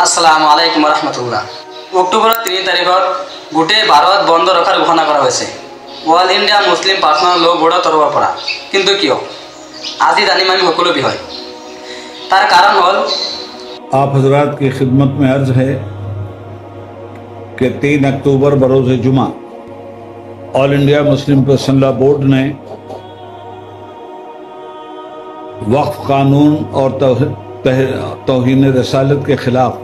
আসসালামু আলাইকুম ৰহমতুল্লাহ। অক্টোবৰেৰ 3 তাৰিখত গোটেই ভাৰত বন্ধ ৰখাৰ ঘোষণা কৰা হয়েছে অল ইন্ডিয়া মুসলিম পাৰ্সোনাল ল বোৰ্ডেৰ তৰফৰ পৰা। কিন্তু কিয় আজি জানিম আমি সকলো বিষয়। তার कारण হল आप हजरात की खिदमत में अर्ज है कि 3 अक्टूबर बरोज़ जुमा all India Muslim personal law board ने वक्फ कानून और तौहीन रसालत के खिलाफ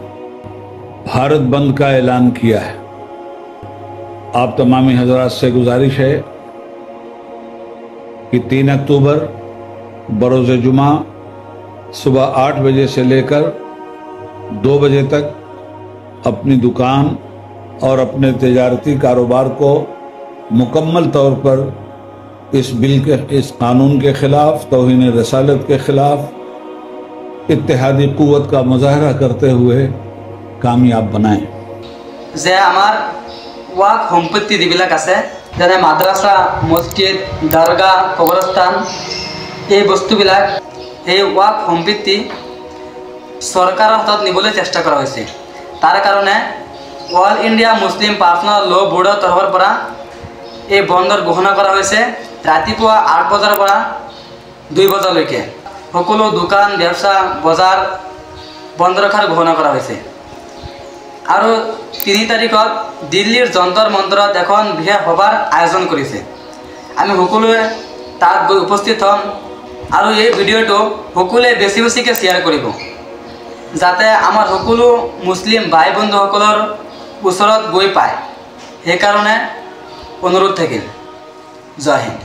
भारत बंद का ऐलान किया है। आप तमामी हजरात से गुजारिश है कि 3 अक्टूबर बरोज़ जुमा सुबह 8 बजे से लेकर 2 बजे तक अपनी दुकान और अपने तजारती कारोबार को मुकम्मल तौर पर इस कानून के ख़िलाफ़ तौहीन रसालत के ख़िलाफ़ इत्तेहादी क़ुव्वत का मुज़ाहरा करते हुए कामयाब बनाएं। যে আমার ওয়াক সম্পত্তি যিবিলাক আছে যেনে মাদ্রাসা, মসজিদ, দরগা, কবরস্থান, এই বস্তুবিলাক এই ওয়াক সম্পত্তি সরকারের হাতত নিবলৈ চেষ্টা করা হয়েছে। তার কারণে অল ইন্ডিয়া মুসলিম পার্সোনাল ল বোর্ডের তৰফৰ পৰা এই বন্ধৰ ঘোষণা কৰা হয়েছে। ৰাতিপুৱা 8 বজাৰ পৰা 2 বজালৈকে সকলো দোকান, ব্যবসা, বজাৰ বন্ধ ৰখাৰ ঘোষণা কৰা হয়েছে। আৰু 3 তাৰিখত দিল্লীৰ যন্তৰ মন্তৰত এখন বিশেষ সভাৰ আয়োজন কৰিছে। আমি সকলোৱে তাত গৈ উপস্থিত হ'ম আৰু এই ভিডিঅ'টো সকলোৱে বেছি বেছিকৈ শ্বেয়াৰ কৰিব যাতে আমাৰ সকলো মুছলিম ভাই বন্ধুসকলৰ ওচৰত গৈ পায়। সেইকাৰণে অনুৰোধ থাকিল। জয় হিন্দ।